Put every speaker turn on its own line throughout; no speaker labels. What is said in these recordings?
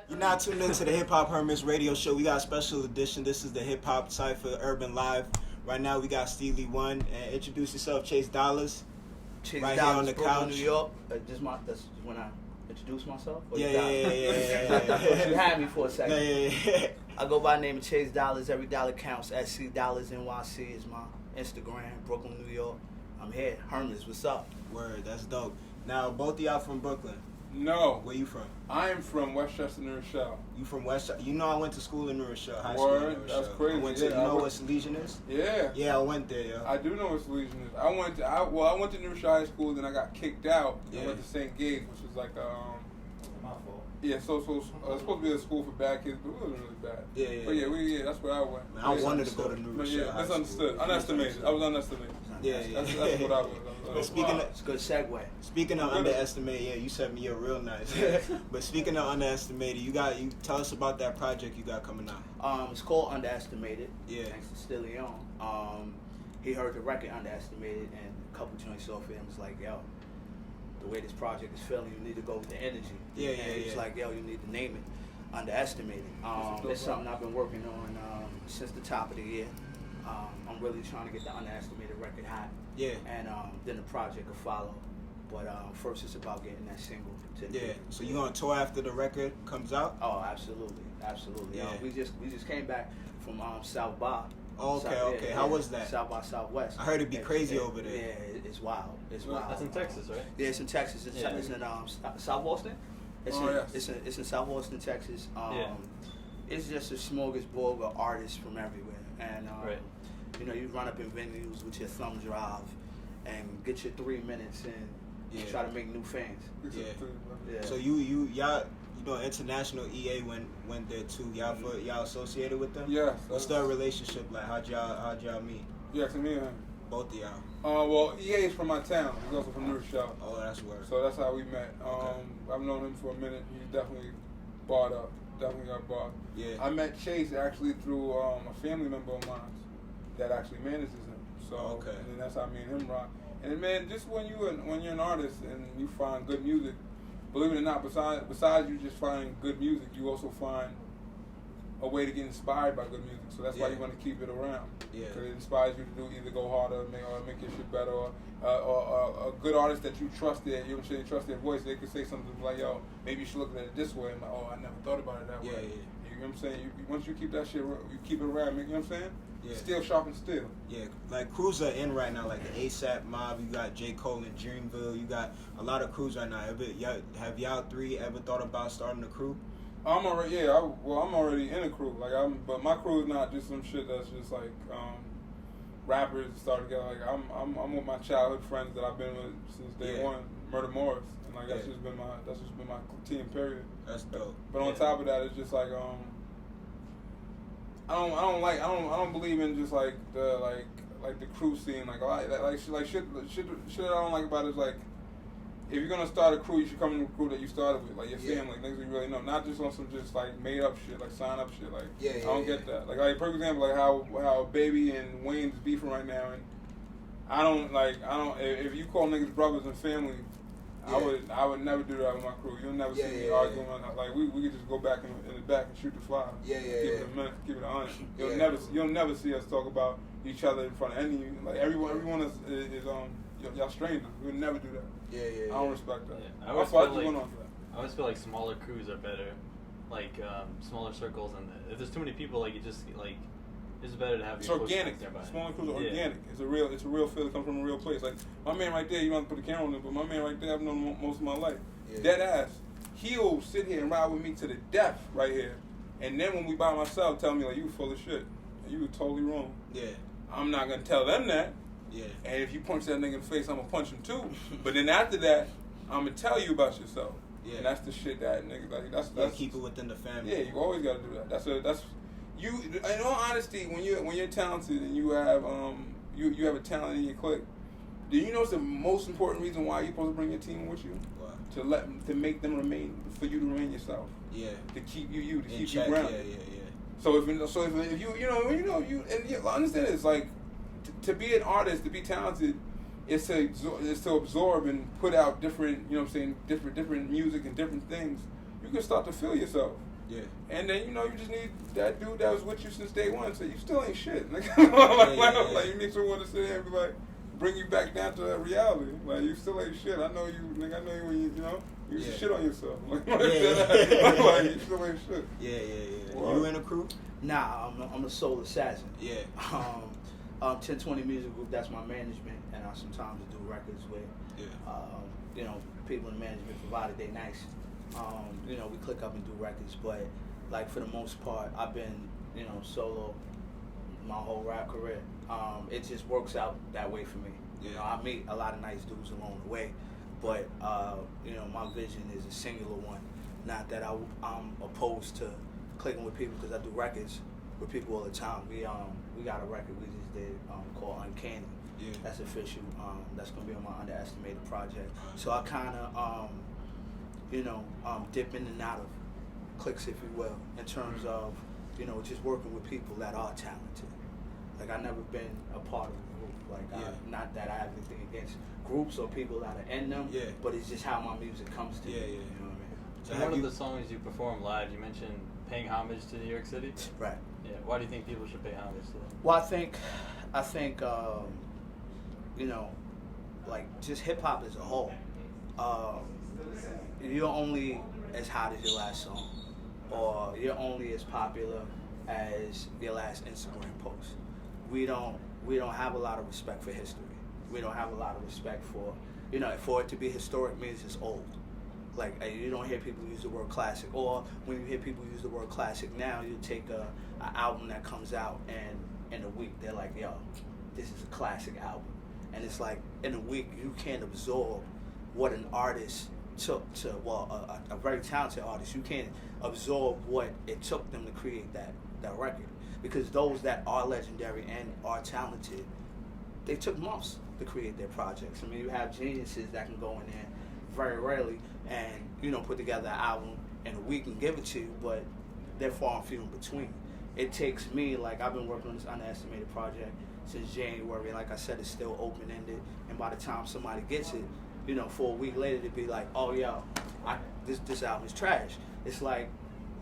You're not tuned into the Hip-Hop Hermits radio show. We got a special edition. This is the Hip-Hop Cypher Urban Live. Right now we got Steelyone. And introduce yourself, Chase Dollaz.
Chase
Right
Dollaz,
here on the
Brooklyn,
couch.
New York. That's when I introduce myself. Or
Yeah.
You had me for a second.
Yeah.
I go by the name of Chase Dollaz. Every dollar counts. SC Dollaz NYC is my Instagram. Brooklyn, New York. I'm here. Hermits, what's up?
Word, that's dope. Now, both of y'all from Brooklyn.
No.
Where you from?
I am from Westchester, New Rochelle.
You from West? You know I went to school in New Rochelle, high school in New
Word,
Rochelle.
that's crazy.
I went to,
Yeah,
you know what Legion is?
Yeah.
Yeah, I went there, yo.
I do know what Steelyone is. I went to New Rochelle High School, then I got kicked out.
Yeah.
I went to St. Gabe's, which was like
My fault.
yeah, so it's supposed to be a school for bad kids, but it wasn't really bad.
Yeah.
But yeah, that's where I went.
Man, I wanted to go to New
But
Rochelle.
yeah,
High
misunderstood.
School.
Underestimated. I was underestimated.
Yeah.
That's what I was.
But speaking of,
It's a good segue.
Speaking of underestimated, yeah, you set me up real nice. But speaking of underestimated, you tell us about that project you got coming out.
It's called Underestimated.
Yeah.
Thanks to Steelyone. He heard the record Underestimated, and a couple joints off it, and was like, yo, the way this project is feeling, you need to go with the energy.
Yeah.
It's like, yo, you need to name it Underestimated. It's something I've been working on since the top of the year. I'm really trying to get the Underestimated record hot.
Yeah.
And then the project will follow. But first it's about getting that single.
Yeah. So you gonna tour after the record comes out?
Oh, absolutely.
Yeah.
We just came back from South by.
Oh, okay. How was that?
South by Southwest.
I heard it'd be crazy over there.
Yeah, it's wild. It's wild.
That's in Texas, right?
Yeah, it's in Texas. It's in South Austin. It's in South Austin, Texas. It's just a smorgasbord of artists from everywhere, and
Right.
you know, you run up in venues with your thumb drive and get your 3 minutes and
Yeah.
try to make new fans. Yeah.
So y'all international EA went there too. Y'all associated with them?
Yes.
What's their relationship like? How'd y'all meet?
Yeah, to me, man.
Both of y'all.
Well, EA is from my town. He's also from New Rochelle.
Oh, that's word.
So that's how we met.
Okay.
I've known him for a minute. He definitely bought up. Definitely got bought.
Yeah.
I met Chase actually through a family member of mine that actually manages him. So
Okay.
and then that's how me and him rock. And then, man, just when you're an artist and you find good music, believe it or not, besides you just finding good music, you also find a way to get inspired by good music. So that's why you want to keep it around.
Yeah.
Because it inspires you to do either go harder, or make your shit better, or a good artist that you trust you trust their voice. They could say something like, "Yo, maybe you should look at it this way." And like, "Oh, I never thought about it that way."
Yeah.
You know what I'm saying? Once you keep that shit, you keep it around. You know what I'm saying?
Yeah.
Still sharp and still.
Yeah, like crews are in right now, like the ASAP Mob. You got J. Cole and Dreamville. You got a lot of crews right now. Have y'all three ever thought about starting a crew?
I'm already in a crew. But my crew is not just some shit that's just like rappers start together. Like I'm with my childhood friends that I've been with since day one, Murder Morris, and like that's just been my team. Period.
That's dope.
But on top of that, it's just like I don't believe in just like the crew scene. Shit that I don't like about it is like, if you're gonna start a crew, you should come in a crew that you started with, like your family, things you really know, not just on some just like made up shit, like sign up shit. Like I don't get that. Like for example, like how Baby and Wayne's beefing right now, and I don't. If you call niggas brothers and family, I would never do that with my crew. You'll never see me arguing. Like we could just go back in the back and shoot the fly. Keep it a minute, keep it honest. You'll never see us talk about each other in front of any, like everyone is y'all strangers. We'll never do that. I don't respect that.
Yeah. I always feel like smaller crews are better, like smaller circles, and if there's too many people, like it's better to have.
It's
your
organic.
nearby.
Smaller crews are organic. It's a real feel. It comes from a real place. Like my man right there, you don't have to put the camera on him, but my man right there, I've known him most of my life. Dead ass. He'll sit here and ride with me to the death right here, and then when we by myself, tell me like, you full of shit, and you were totally wrong.
Yeah.
I'm not gonna tell them that.
Yeah.
And if you punch that nigga in the face, I'm gonna punch him too. But then after that, I'm gonna tell you about yourself.
Yeah.
And that's the shit that niggas like. That's
keep it within the family.
Yeah, you always gotta do that. That's you. In all honesty, when you're talented and you have you have a talent in your clique, do you know it's the most important reason why you're supposed to bring your team with you?
What?
To make them remain, for you to remain yourself.
Yeah.
To keep you to
In
keep
check.
you grounded.
Yeah.
So if you understand it's like to be an artist, to be talented, is to absorb and put out different, different music and different things you can start to feel yourself.
Yeah.
And then, you know, you just need that dude that was with you since day one. So you still ain't shit. Like, you need someone to sit there and be like, bring you back down to reality. Like, you still ain't shit. I know you, like, I know you when you know, you used to shit on yourself. Like, like you still ain't shit.
Yeah. Well, you in a crew?
Nah, I'm a soul assassin.
Yeah.
1020 Music Group, that's my management, and I sometimes do records with, you know, people in management provided they nice. You know, we click up and do records, but like for the most part, I've been, you know, solo my whole rap career. It just works out that way for me.
Yeah.
You know, I meet a lot of nice dudes along the way, but you know, my vision is a singular one. Not that I'm opposed to clicking with people, because I do records with people all the time. We got a record we just did called Uncanny.
Yeah.
That's official. That's gonna be on my underestimated project. So I kind of you know, dip in and out of cliques, if you will, in terms of, you know, just working with people that are talented. Like, I've never been a part of a group. Like, not that I have anything against groups or people that are in them, but it's just how my music comes to me. You know what I mean?
So one of the songs you perform live, you mentioned paying homage to New York City.
Right.
Yeah. Why do you think people should pay homage to them?
Well, I think you know, like, just hip hop as a whole. You're only as hot as your last song, or you're only as popular as your last Instagram post. We don't have a lot of respect for history. We don't have a lot of respect for, you know, for it to be historic means it's old. Like, you don't hear people use the word classic, or when you hear people use the word classic now, you take an album that comes out and in a week they're like, yo, this is a classic album. And it's like, in a week you can't absorb what an artist took to, well, a very talented artist, you can't absorb what it took them to create that record. Because those that are legendary and are talented, they took months to create their projects. I mean, you have geniuses that can go in there very rarely and, you know, put together an album in a week and give it to you, but they're far and few in between. It takes me, like, I've been working on this underestimated project since January. Like I said, it's still open-ended, and by the time somebody gets it, you know, for a week later to be like, oh, yo, this album is trash. It's like,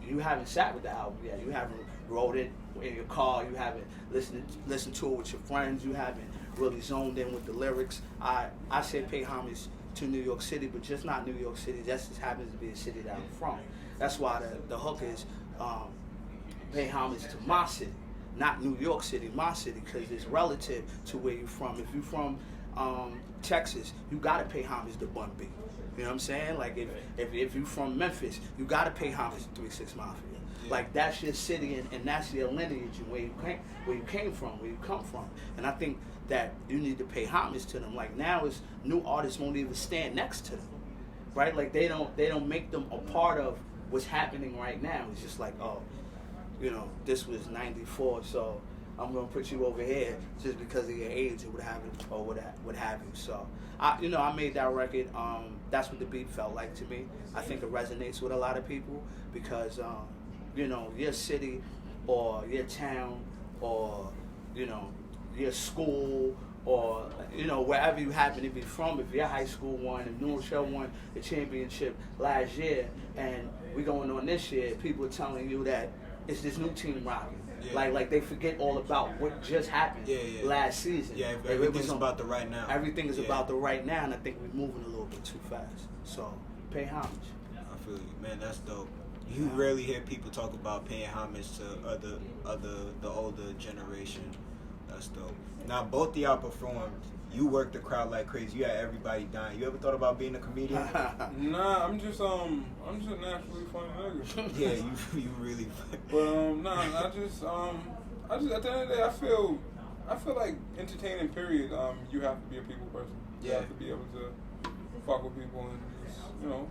you haven't sat with the album yet. You haven't wrote it in your car. You haven't listened to it with your friends. You haven't really zoned in with the lyrics. I say pay homage to New York City, but just not New York City. That just happens to be a city that I'm from. That's why the hook is pay homage to my city, not New York City, my city, because it's relative to where you're from. If you're from Texas, you gotta pay homage to Bun B. You know what I'm saying? Like, if you're from Memphis, you gotta pay homage to 3 6 Mafia. Yeah. Like, that's your city and that's your lineage and where you came from, where you come from. And I think that you need to pay homage to them. Like, now is new artists won't even stand next to them, right? Like, they don't make them a part of what's happening right now. It's just like, oh, you know, this was '94, so I'm gonna put you over here just because of your age or what have you, or what have you. So, I made that record. That's what the beat felt like to me. I think it resonates with a lot of people because, you know, your city or your town or, you know, your school or, you know, wherever you happen to be from, if your high school won, if New Rochelle won the championship last year and we going on this year, people are telling you that it's this new team rocking. Yeah. Like they forget all about what just happened last season.
Yeah, everything's about the right now.
Everything is about the right now, and I think we're moving a little bit too fast. So, pay homage.
I feel you. Man, that's dope. You rarely hear people talk about paying homage to the older generation. That's dope. Now, both of y'all performed. You worked the crowd like crazy. You had everybody dying. You ever thought about being a comedian?
Nah, I'm just a naturally funny nigga.
Yeah, you really.
But nah, I just at the end of the day, I feel like entertaining. Period. You have to be a people person. You have to be able to fuck with people and just, you know,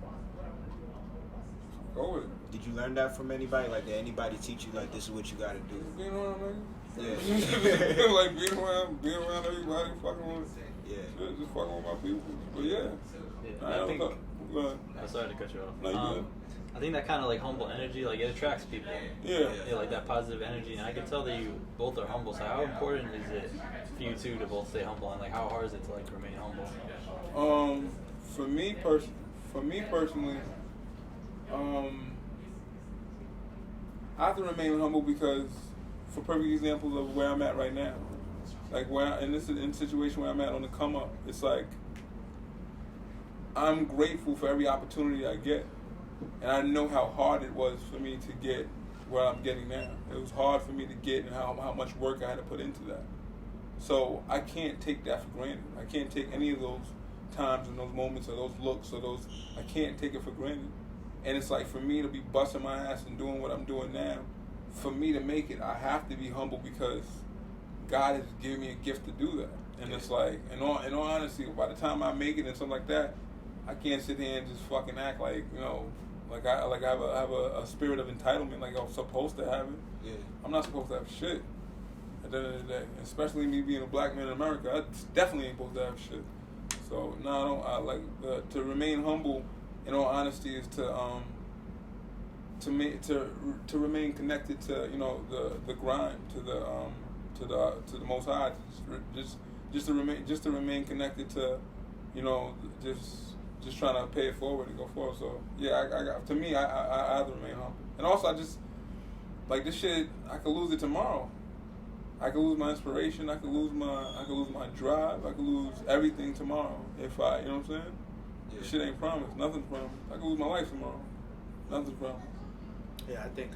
go with it.
Did you learn that from anybody? Like, did anybody teach you like this is what you got to do?
Being around niggas.
Yeah.
Like being around everybody, fucking with. Yeah. Shit, just fucking with my people. But
I think. I'm sorry to cut you off.
No, you good.
I think that kind of like humble energy, like it attracts people.
Yeah,
like that positive energy, and I can tell that you both are humble. So how important is it for you two to both stay humble, and like how hard is it to like remain humble?
For me personally, I have to remain humble because, for perfect examples of where I'm at right now, like in the situation where I'm at on the come up, it's like I'm grateful for every opportunity I get, and I know how hard it was for me to get where I'm getting now. It was hard for me to get, and how much work I had to put into that. So I can't take that for granted. I can't take any of those times and those moments or those looks or those. I can't take it for granted. And it's like, for me to be busting my ass and doing what I'm doing now, for me to make it, I have to be humble because God has given me a gift to do that. And it's like, in all honesty, by the time I make it and something like that, I can't sit here and just fucking act like, like I have a spirit of entitlement, like I'm supposed to have it.
Yeah.
I'm not supposed to have shit at the end of the day. Especially me being a black man in America, I definitely ain't supposed to have shit. So no, I don't. To remain humble, in all honesty, is to remain connected to the grind, to the Most High, just to remain connected to just trying to pay it forward and go forward. So yeah, I have to remain humble. And also, I just like this shit. I could lose it tomorrow. I could lose my inspiration. I could lose my drive. I could lose everything tomorrow if I, you know what I'm saying?
Yeah.
Shit ain't promised. Nothing's promised. I could lose my life tomorrow. Nothing's promised.
Yeah, I think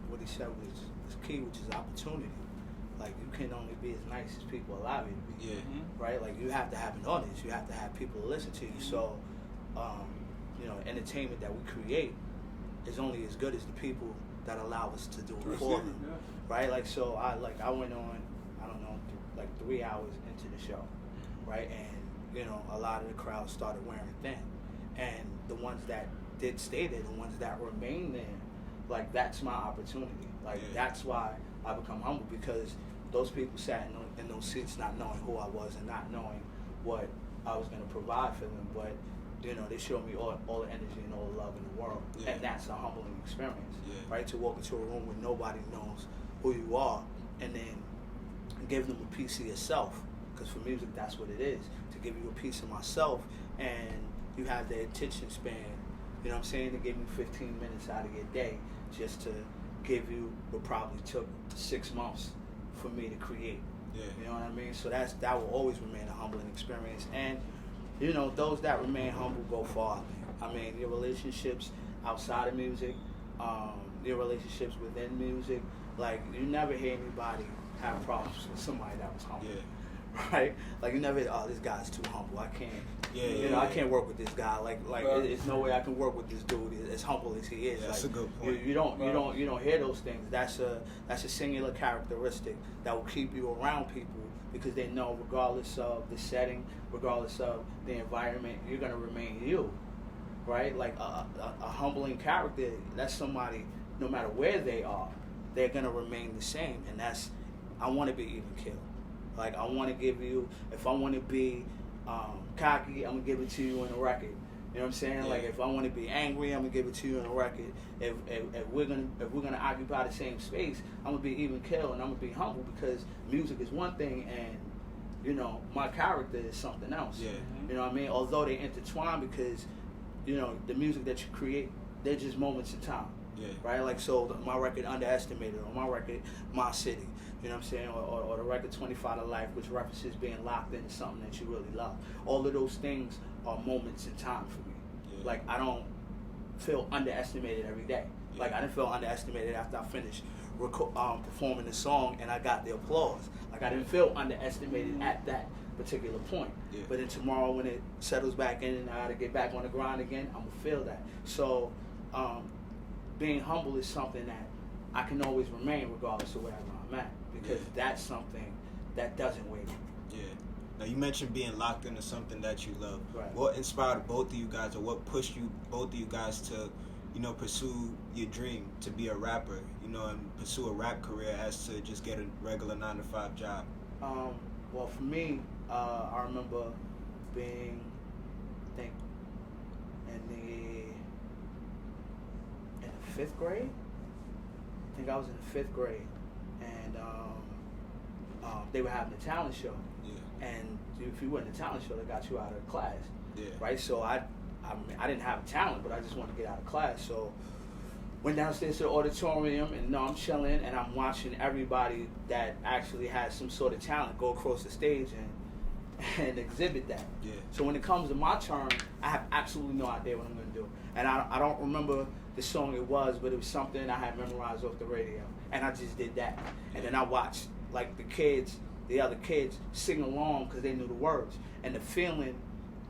what he said was key, which is opportunity. Like, you can only be as nice as people allow you to be.
Yeah.
Mm-hmm.
Right? Like, you have to have an audience. You have to have people to listen to you. So, entertainment that we create is only as good as the people that allow us to do it for them.
Yeah.
Right? Like, so I went on, I don't know, like 3 hours into the show. Right? And, a lot of the crowd started wearing thin. And the ones that did stay there, the ones that remained there, like, that's my opportunity. Like, that's why I become humble, because those people sat in those seats not knowing who I was and not knowing what I was going to provide for them. But, they showed me all the energy and all the love in the world.
Yeah.
And that's a humbling experience,
Yeah.
right? To walk into a room where nobody knows who you are and then give them a piece of yourself. Because for music, that's what it is. To give you a piece of myself, and you have the attention span, you know what I'm saying, to give you 15 minutes out of your day just to give you what probably took 6 months for me to create.
Yeah.
You know what I mean? So that will always remain a humbling experience. And, those that remain humble go far. I mean, your relationships outside of music, your relationships within music, like, you never hear anybody have problems with somebody that was humble.
Yeah.
Right? Like, you never, this guy's too humble. I can't.
Yeah,
I can't work with this guy. Like, it's no way I can work with this dude as humble as he is.
Yeah, that's
like,
a good point.
You don't hear those things. That's a singular characteristic that will keep you around people, because they know, regardless of the setting, regardless of the environment, you're gonna remain you, right? Like a humbling character, that's somebody, no matter where they are, they're gonna remain the same. And I want to be even killed. Like, I want to give you, if I want to be cocky, I'm gonna give it to you in a record. You know what I'm saying?
Yeah.
Like, if I want to be angry, I'm gonna give it to you in a record. If we're gonna occupy the same space, I'm gonna be even killed, and I'm gonna be humble, because music is one thing, and my character is something else.
Yeah.
You know what I mean? Although they intertwine, because the music that you create, they're just moments in time.
Yeah.
Right? Like, so my record Underestimated, or my record My City, you know what I'm saying? Or the record 25 to Life, which references being locked into something that you really love. All of those things are moments in time for me.
Yeah.
Like, I don't feel underestimated every day.
Yeah.
Like, I didn't feel underestimated after I finished performing the song and I got the applause. Like, I didn't feel underestimated at that particular point.
Yeah.
But then tomorrow, when it settles back in and I gotta get back on the grind again, I'm gonna feel that. So, being humble is something that I can always remain regardless of wherever I'm at, because that's something that doesn't waver.
Yeah. Now, you mentioned being locked into something that you love.
Right.
What inspired both of you guys, or what pushed both of you guys to, pursue your dream to be a rapper, and pursue a rap career as to just get a regular 9-to-5 job?
Well, for me, I remember being, I think, in the 5th grade. I think I was in the 5th grade, and they were having a talent show.
Yeah.
And if you were in the talent show, they got you out of class.
Yeah.
Right? So I I didn't have talent, but I just wanted to get out of class. So went downstairs to the auditorium, and I'm chilling, and I'm watching everybody that actually has some sort of talent go across the stage and exhibit that.
Yeah.
So when it comes to my turn, I have absolutely no idea what I'm going to do. And I don't remember the song it was, but it was something I had memorized off the radio. And I just did that. And then I watched, like, the other kids sing along because they knew the words. And the feeling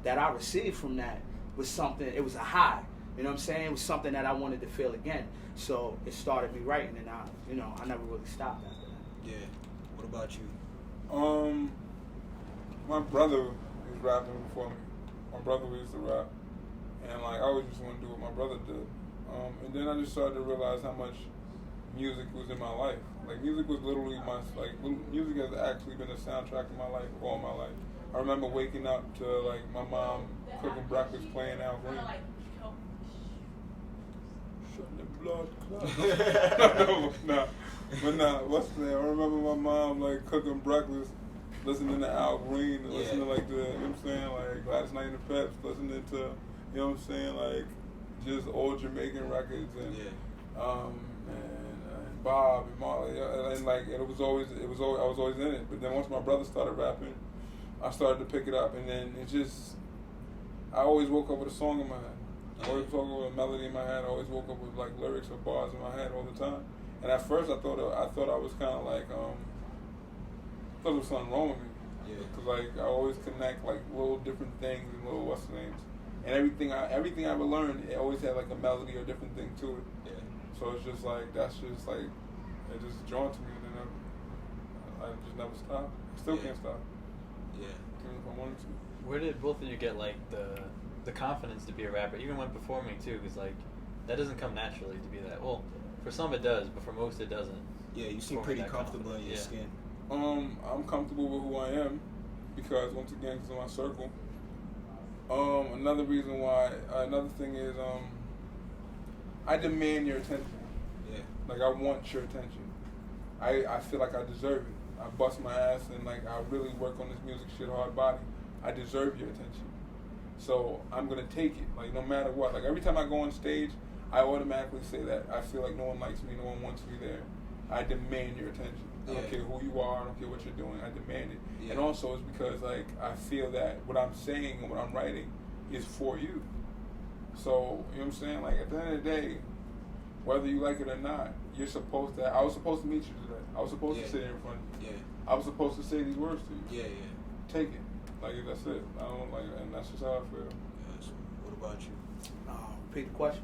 that I received from that was something, it was a high. You know what I'm saying? It was something that I wanted to feel again. So it started me writing, and I never really stopped after that.
Yeah. What about you?
My brother was rapping before me. My brother used to rap, and like I always just want to do what my brother did. And then I just started to realize how much music was in my life. Like music was literally music has actually been a soundtrack of my life all my life. I remember waking up to like my mom cooking breakfast, playing Al Green. Shut the blood clot. What's that? I remember my mom like cooking breakfast, listening to Al Green, and listening to like you know what I'm saying, like Gladys Knight and the Peps, listening to, you know what I'm saying, like just old Jamaican records and Bob and Marley, and like I was always in it. But then once my brother started rapping, I started to pick it up, and then I always woke up with a song in my head. I always woke up with a melody in my head. I always woke up with like lyrics or bars in my head all the time. And at first I thought I was kind of like thought there was something wrong with me. Yeah. Because like I always connect like little different things and little what's names, and everything I ever learned, it always had like a melody or different thing to it. Yeah. So it's just like that's just like it just drawn to me, and then I just never stopped. I still can't stop. Yeah. Even if I wanted to.
Where did both of you get like the confidence to be a rapper, even when performing too? Because like that doesn't come naturally to be that. Well, for some it does, but for most it doesn't.
Yeah, you seem pretty comfortable in your skin.
I'm comfortable with who I am because once again, it's in my circle. Another thing is I demand your attention. Yeah. Like I want your attention. I feel like I deserve it. I bust my ass and like I really work on this music shit hard body. I deserve your attention. So I'm gonna take it, like no matter what. Like every time I go on stage, I automatically say that. I feel like no one likes me, no one wants me there. I demand your attention. I don't care who you are, I don't care what you're doing, I demand it. Yeah. And also it's because like I feel that what I'm saying and what I'm writing is for you. So, you know what I'm saying? Like at the end of the day, whether you like it or not, I was supposed to meet you today. I was supposed to sit here in front of you. Yeah. I was supposed to say these words to you. Yeah, yeah. Take it. Like that's it. I don't like, and that's just how I feel.
Yes. What about you?
Repeat the question.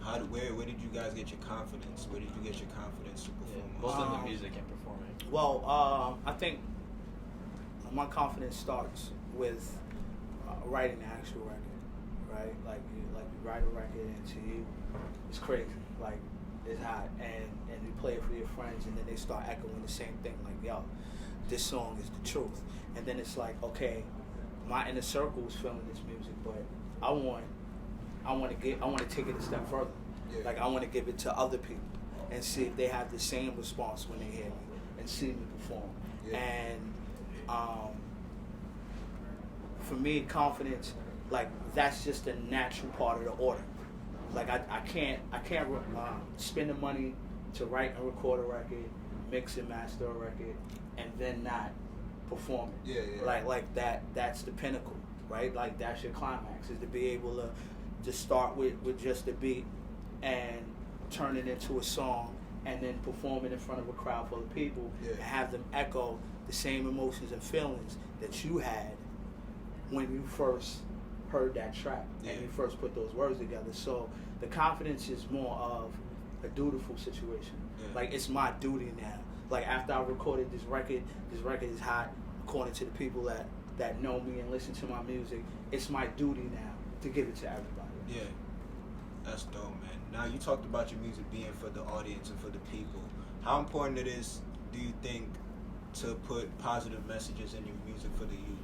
Where did you guys get your confidence? Where did you get your confidence to perform?
Both in the music and performing.
Well, I think my confidence starts with writing the actual record, right? Like you write a record, and to you, it's crazy. Like it's hot, and you play it for your friends, and then they start echoing the same thing. Like, yo, this song is the truth. And then it's like, okay, my inner circle is feeling this music, but I want to take it a step further. Yeah. Like I want to give it to other people and see if they have the same response when they hear me and see me perform. Yeah. And for me, confidence, like that's just a natural part of the order. Like I can't spend the money to write and record a record, mix and master a record, and then not perform it. Yeah, yeah. Like that's the pinnacle, right? Like that's your climax, is to be able to start with just the beat and turn it into a song and then perform it in front of a crowd full of people and have them echo the same emotions and feelings that you had when you first heard that track and you first put those words together. So the confidence is more of a dutiful situation. Yeah. Like it's my duty now. Like after I recorded this record is hot according to the people that know me and listen to my music. It's my duty now to give it to everybody.
Yeah, that's dope, man. Now you talked about your music being for the audience and for the people. How important it is, do you think, to put positive messages in your music for the youth?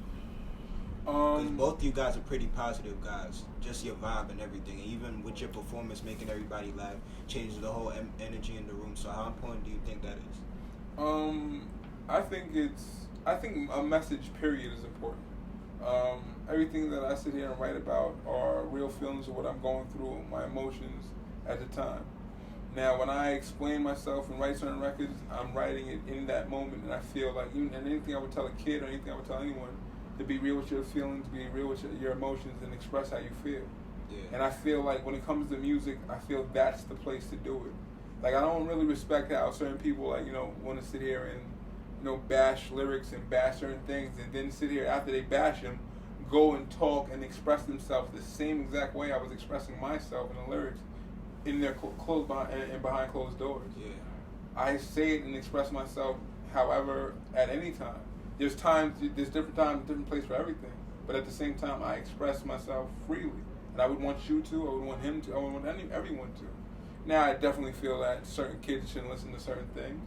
Because both you guys are pretty positive guys. Just your vibe and everything. Even with your performance, making everybody laugh, changes the whole energy in the room. So how important do you think that is?
I think a message period is important. Everything that I sit here and write about are real feelings of what I'm going through, my emotions at the time. Now, when I explain myself and write certain records, I'm writing it in that moment, and I feel like, and anything I would tell a kid or anything I would tell anyone, to be real with your feelings, be real with your emotions, and express how you feel.
Yeah.
And I feel like when it comes to music, I feel that's the place to do it. Like, I don't really respect how certain people, like, want to sit here and, bash lyrics and bash certain things, and then sit here after they bash them, go and talk and express themselves the same exact way I was expressing myself in the lyrics in their behind closed doors.
Yeah.
I say it and express myself, however, at any time. There's different times, different place for everything. But at the same time, I express myself freely. And I would want you to, I would want him to, I would want everyone to. Now, I definitely feel that certain kids shouldn't listen to certain things.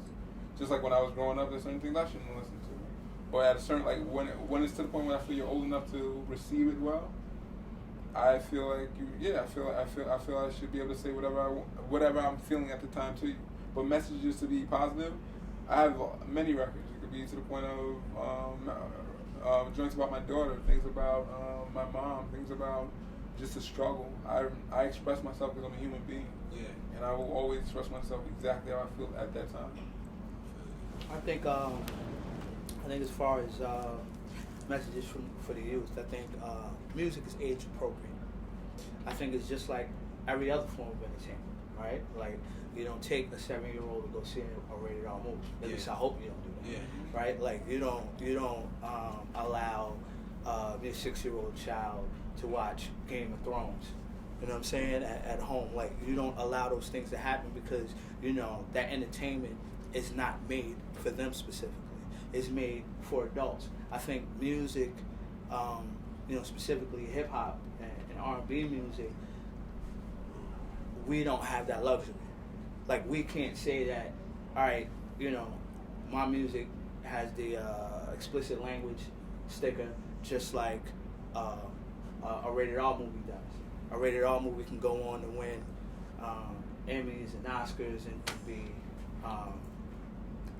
Just like when I was growing up, there's certain things I shouldn't listen to. But at a certain, like, when it's to the point where I feel you're old enough to receive it well, I feel like I feel I should be able to say whatever I'm feeling at the time to you. But messages to be positive, I have many records. It could be to the point of joints about my daughter, things about my mom, things about just the struggle. I express myself because I'm a human being.
Yeah.
And I will always express myself exactly how I feel at that time.
I think as far as messages for the youth, I think music is age appropriate. I think it's just like every other form of entertainment, right? Like, you don't take a 7-year-old to go see a rated R movie. At least I hope you don't do that.
Yeah.
Right? Like, you don't allow your 6-year-old child to watch Game of Thrones. You know what I'm saying? At home, like, you don't allow those things to happen because that entertainment is not made for them specifically. It's made for adults. I think music, specifically hip hop and R&B music, we don't have that luxury. Like, we can't say that, all right, my music has the explicit language sticker just like a rated R movie does. A rated R movie can go on to win Emmys and Oscars and be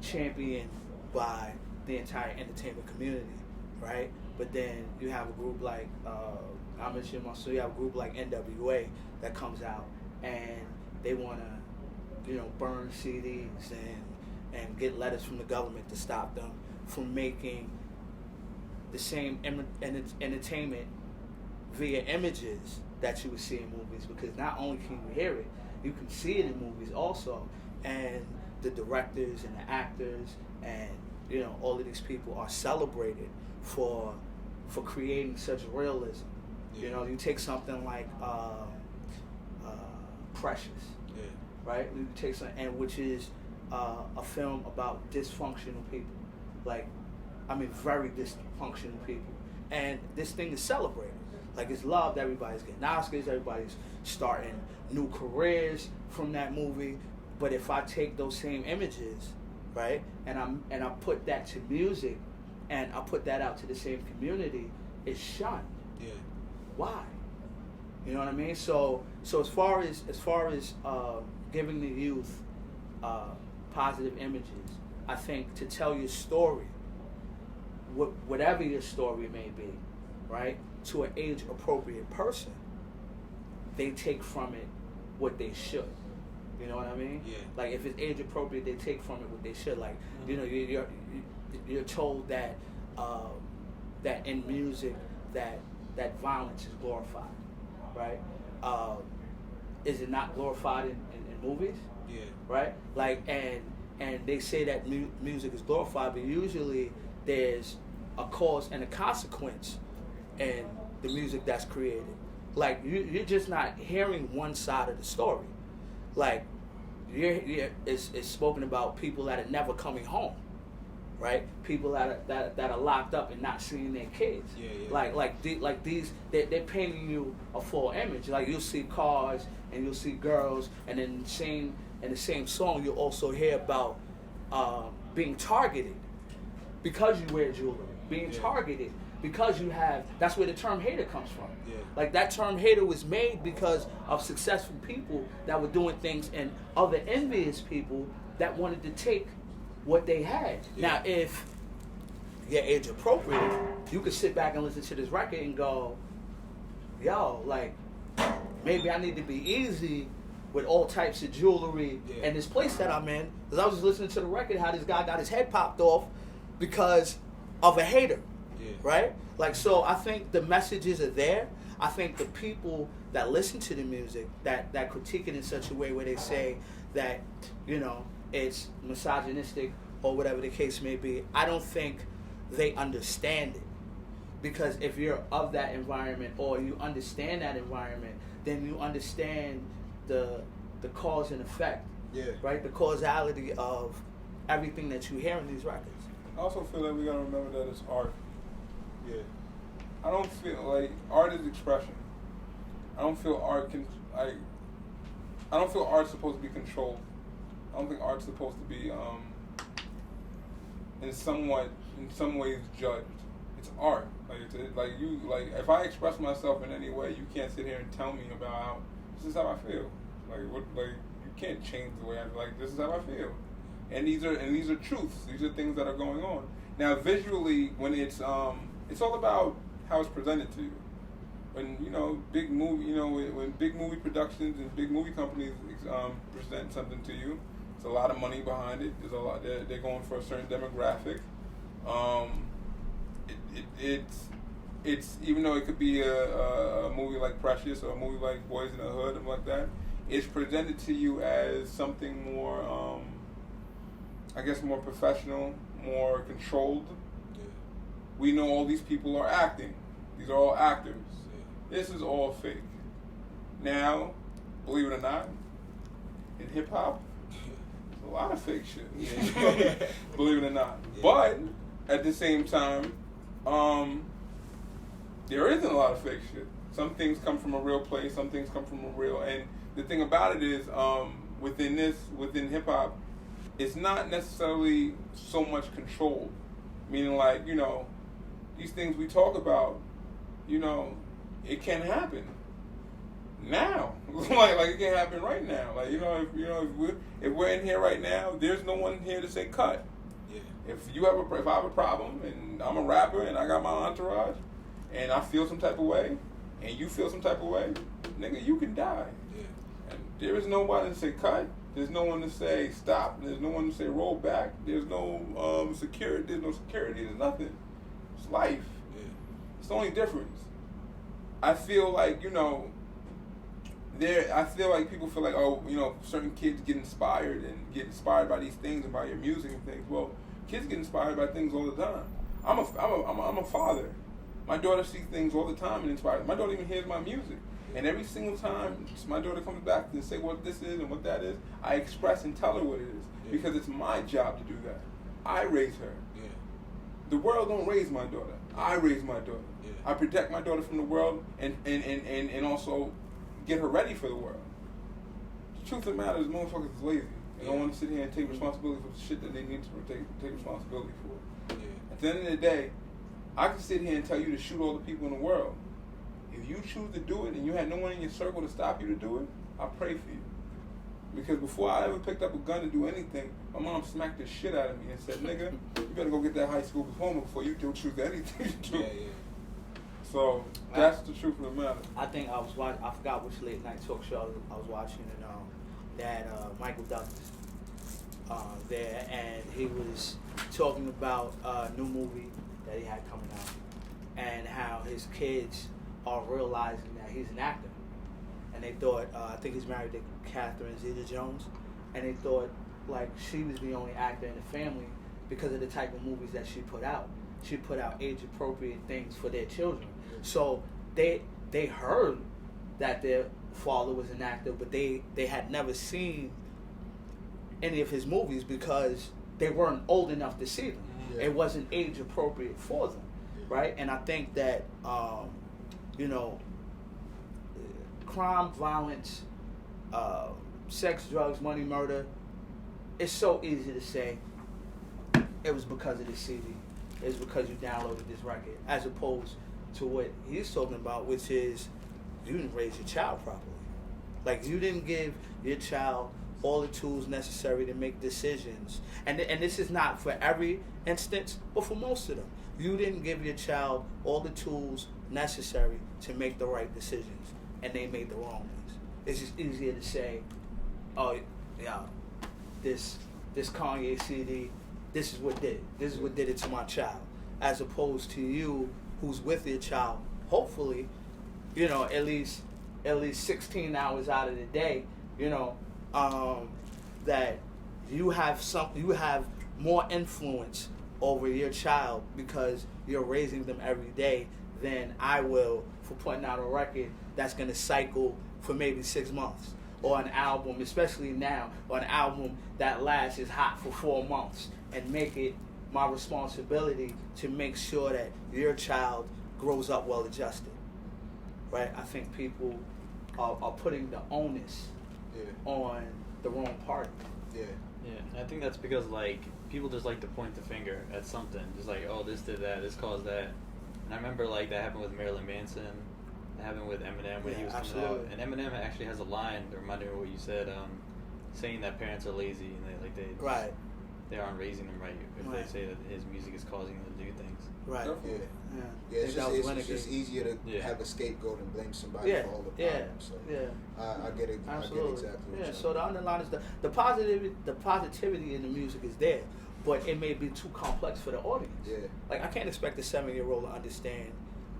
championed by the entire entertainment community, right? But then you have a group like I mentioned also, you have a group like NWA that comes out and they want to, burn CDs and get letters from the government to stop them from making the same entertainment via images that you would see in movies, because not only can you hear it, you can see it in movies also, and the directors and the actors and all of these people are celebrated for creating such realism.
Yeah.
You take something like Precious,
Yeah.
right? You take something, which is a film about dysfunctional people, very dysfunctional people, and this thing is celebrated. Like, it's loved. Everybody's getting Oscars. Everybody's starting new careers from that movie. But if I take those same images, right, and I put that to music, and I put that out to the same community, it's shunned.
Yeah.
Why? You know what I mean? So as far as giving the youth positive images, I think to tell your story, whatever your story may be, right, to an age-appropriate person, they take from it what they should. You know what I mean?
Yeah.
Like, if it's age-appropriate, they take from it what they should. Like, you're told that that in music that violence is glorified, right? Is it not glorified in movies?
Yeah.
Right? Like, and they say that music is glorified, but usually there's a cause and a consequence in the music that's created. Like, you're just not hearing one side of the story. Like, it's spoken about people that are never coming home, right? People that are locked up and not seeing their kids.
Yeah.
Like these, they're painting you a full image. Like, you'll see cars and you'll see girls, and in the same song you'll also hear about being targeted because you wear jewelry, being targeted because you have. That's where the term hater comes from.
Yeah.
Like, that term hater was made because of successful people that were doing things and other envious people that wanted to take what they had.
Yeah.
Now, if you're age appropriate, you could sit back and listen to this record and go, yo, like, maybe I need to be easy with all types of jewelry and this place that I'm in. Because I was just listening to the record how this guy got his head popped off because of a hater, right? Like, so I think the messages are there. I think the people that listen to the music, that critique it in such a way where they say that, you know, it's misogynistic or whatever the case may be, I don't think they understand it. Because if you're of that environment or you understand that environment, then you understand the cause and effect, right? The causality of everything that you hear in these records.
I also feel like we gotta remember that it's art. I don't feel like art is expression. I don't feel art I don't feel art's supposed to be controlled. I don't think art's supposed to be in some ways judged. It's art. Like if I express myself in any way, you can't sit here and tell me about how this is how I feel. You can't change the way I like. This is how I feel, and these are truths. These are things that are going on. Now, visually, when it's all about how it's presented to you. When big movie, when big movie productions and big movie companies present something to you, there's a lot of money behind it. There's a lot. They're going for a certain demographic. It's even though it could be a movie like Precious or a movie like Boys in the Hood and like that, it's presented to you as something more, I guess, more professional, more controlled. We know all these people are acting. These are all actors. This is all fake. Now, believe it or not, in hip hop, there's a lot of fake shit. Believe it or not. But at the same time, there isn't a lot of fake shit. Some things come from a real place. Some things come from a real. And the thing about it is, within hip hop, it's not necessarily so much controlled. Meaning, like, these things we talk about, it can happen now. like it can happen right now. Like, if we're in here right now, there's no one here to say cut. If I have a problem and I'm a rapper and I got my entourage and I feel some type of way and you feel some type of way, nigga, you can die. And there is no one to say cut. There's no one to say stop. There's no one to say roll back. There's no security. There's no security. There's nothing. It's life. It's the only difference. I feel like, I feel like people feel like, certain kids get inspired by these things and by your music and things. Well, kids get inspired by things all the time. I'm a father. My daughter sees things all the time and inspires. My daughter even hears my music. And every single time my daughter comes back and say what this is and what that is, I express and tell her what it is. Because it's my job to do that. I raise her. The world don't raise my daughter. I raise my daughter. I protect my daughter from the world and also get her ready for the world. The truth of the matter is motherfuckers is lazy. They don't want to sit here and take responsibility for the shit that they need to take responsibility for. At the end of the day, I can sit here and tell you to shoot all the people in the world. If you choose to do it and you had no one in your circle to stop you to do it, I pray for you. Because before I ever picked up a gun to do anything, my mom smacked the shit out of me and said, nigga, you better go get that high school diploma before you do choose anything to do. So that's the truth of the matter.
I think I was watching, I forgot which late night talk show I was watching, and they had Michael Douglas there, and he was talking about a new movie that he had coming out, and how his kids are realizing that he's an actor. And they thought, I think he's married to Catherine Zeta-Jones, and they thought like she was the only actor in the family because of the type of movies that she put out. She put out age-appropriate things for their children. So they heard that their father was an actor, but they had never seen any of his movies because they weren't old enough to see them. It wasn't age-appropriate for them, right? And I think that, crime, violence, sex, drugs, money, murder, it's so easy to say it was because of this CD. It was because you downloaded this record, as opposed to what he's talking about, which is you didn't raise your child properly. Like, you didn't give your child all the tools necessary to make decisions. And this is not for every instance, but for most of them. you didn't give your child all the tools necessary to make the right decisions, and they made the wrong ones. It's just easier to say, oh, yeah, this Kanye CD, this is what did it. This is what did it to my child. As opposed to you, who's with your child, hopefully, you know, at least 16 hours out of the day, you know, that you have more influence over your child because you're raising them every day than I will for putting out a record that's going to cycle for maybe 6 months, or an album, especially now, or an album that lasts is hot for 4 months, and make it my responsibility to make sure that your child grows up well adjusted. Right? I think people are putting the onus on the wrong party.
Yeah.
Yeah, and I think that's because, like, people just like to point the finger at something. Just like, oh, this did that, this caused that. And I remember, like, that happened with Marilyn Manson. That happened with Eminem when he was coming out. And Eminem actually has a line that reminded me of what you said, saying that parents are lazy and they aren't raising them right if they say that his music is causing them to do things.
Right.
Yeah. It's just easier to have a scapegoat and blame somebody for all the problems. So I get it.
Absolutely.
I get exactly what you're
So the underline is the positivity in the music is there, but it may be too complex for the audience.
Yeah.
Like, I can't expect a 7-year-old to understand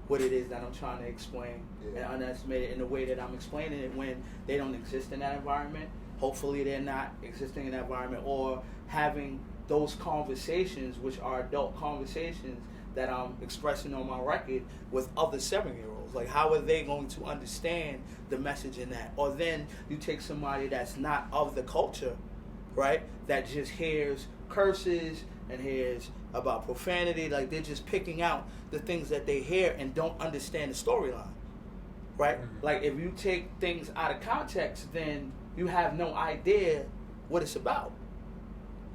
what it is that I'm trying to explain and underestimate it in the way that I'm explaining it when they don't exist in that environment. Hopefully they're not existing in that environment or having those conversations, which are adult conversations that I'm expressing on my record with other 7-year-olds. Like, how are they going to understand the message in that? Or then you take somebody that's not of the culture, right, that just hears curses and hears about profanity, like they're just picking out the things that they hear and don't understand the storyline, right? Mm-hmm. Like, if you take things out of context, then you have no idea what it's about,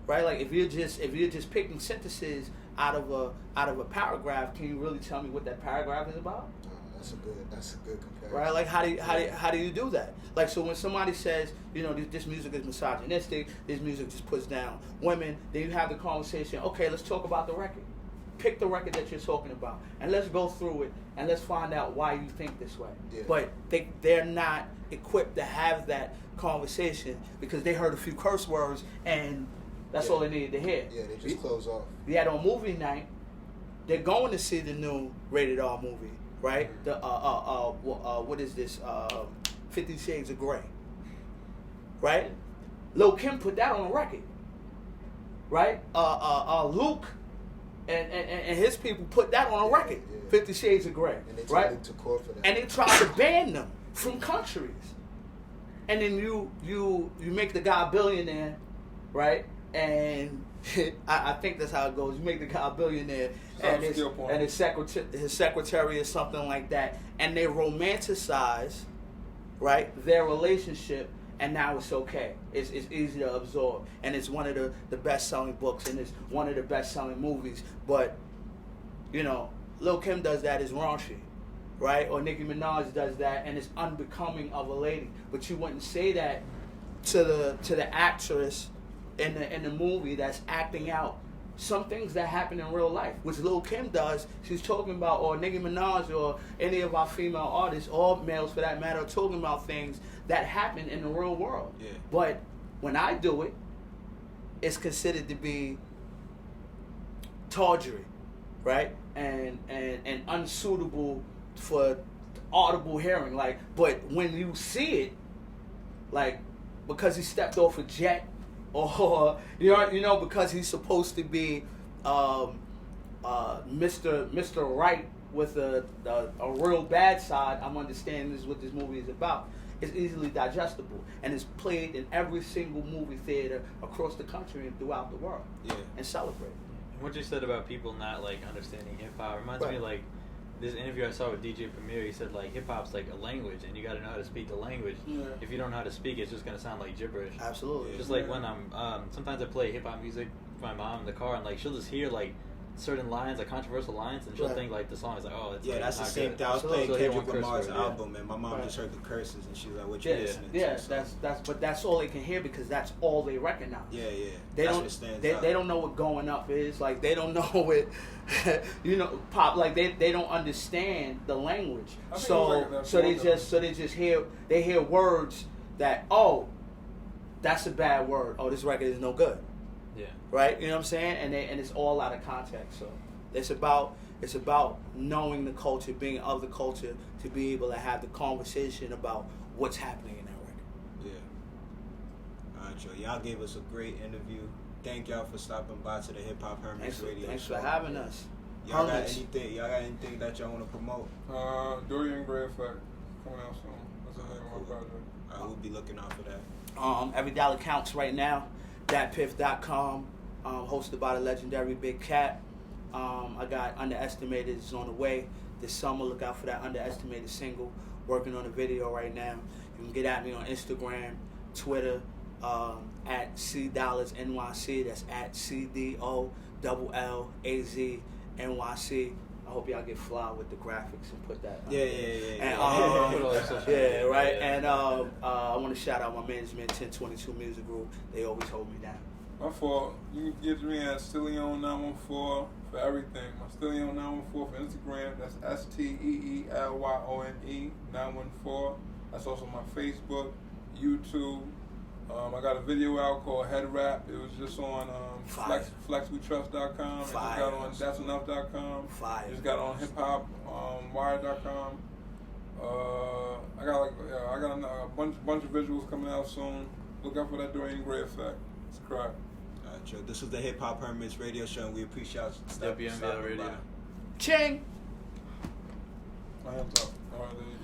right? Like, if you're just picking sentences out of a paragraph, can you really tell me what that paragraph is about?
That's a good comparison.
Right? Like, how do you do that? Like, so when somebody says, you know, this music is misogynistic, this music just puts down women, then you have the conversation, okay, let's talk about the record. Pick the record that you're talking about, and let's go through it, and let's find out why you think this way. Yeah. But they're not equipped to have that conversation because they heard a few curse words, and that's all they needed to hear.
Yeah, they just close off.
Yeah, on movie night, they're going to see the new rated R movie, right? The what is this? 50 Shades of Grey, right? Lil' Kim put that on a record, right? Luke and his people put that on a record. 50 Shades of Grey,
and they
right?
to court for that.
And they tried to ban them from countries, and then you make the guy a billionaire, right? And I think that's how it goes. You make the guy a billionaire, and his secretary is something like that, and they romanticize, right, their relationship, and now it's okay. It's easy to absorb, and it's one of the best-selling books, and it's one of the best-selling movies. But, you know, Lil' Kim does that as raunchy, right? Or Nicki Minaj does that, and it's unbecoming of a lady. But you wouldn't say that to the actress in the movie that's acting out some things that happen in real life, which Lil' Kim does. She's talking about, or Nicki Minaj, or any of our female artists, or males for that matter, talking about things that happen in the real world.
Yeah.
But when I do it, it's considered to be tawdry, right? And unsuitable for audible hearing. Like, but when you see it, like, because he stepped off a jet, or you know, because he's supposed to be Mr. Right with a real bad side, I'm understanding this is what this movie is about. It's easily digestible, and it's played in every single movie theater across the country and throughout the world.
Yeah.
And celebrated.
And what you said about people not like understanding hip hop reminds me like this interview I saw with DJ Premier. He said like hip hop's like a language, and you got to know how to speak the language. Yeah. If you don't know how to speak, it's just gonna sound like gibberish.
Absolutely.
Just like when I'm sometimes I play hip hop music for my mom in the car, and like she'll just hear like certain lines, like controversial lines, and she'll think like the song is like, oh, it's like,
that's the
not
same
good.
thing. I was playing
So
Kendrick
curse
Lamar's
word,
album, and my mom just heard the curses, and she's like, "What you listening to?"
Yeah,
So,
but that's all they can hear because that's all they recognize.
Yeah.
They
that's
don't.
what stands
They,
out.
they don't know what going up is. Like they don't know what, pop. Like they don't understand the language. So they just hear words that that's a bad word. Oh, this record is no good.
Yeah.
Right. You know what I'm saying? And it's all out of context. So it's about knowing the culture, being of the culture, to be able to have the conversation about what's happening in that record.
Yeah. All right, Joe. Y'all gave us a great interview. Thank y'all for stopping by to the Hip-Hop Hermits radio
Thanks
show.
for having us.
Y'all got anything that y'all want to promote?
Dorian Gray Effect coming out soon. That's the name of my project.
We'll be looking out for that.
Every dollar counts right now. Datpiff.com, hosted by the legendary Big Cat. I got Underestimated is on the way this summer. Look out for that Underestimated single. Working on a video right now. You can get at me on Instagram, Twitter, at C-Dollaz NYC. That's at CDOLLAZ NYC. I hope y'all get fly with the graphics and put that.
Yeah.
And, right. And I want to shout out my management, 1022 Music Group. They always hold me down.
My fault. You can get me at Steelyone 914 for everything. My Steelyone 914 for Instagram. That's STEELYONE 914. That's also my Facebook, YouTube. I got a video out called Head Rap. It was just on flexwetrust.com. It just got on that'senough.com. It just got on hiphopwire.com. I got a bunch of visuals coming out soon. Look out for that Dorian Gray Effect. It's a crack.
Joe. This is the Hip-Hop Hermits radio show, and we appreciate you stopping
WMBL Radio.
Ching!
My hands up. All right, there you go.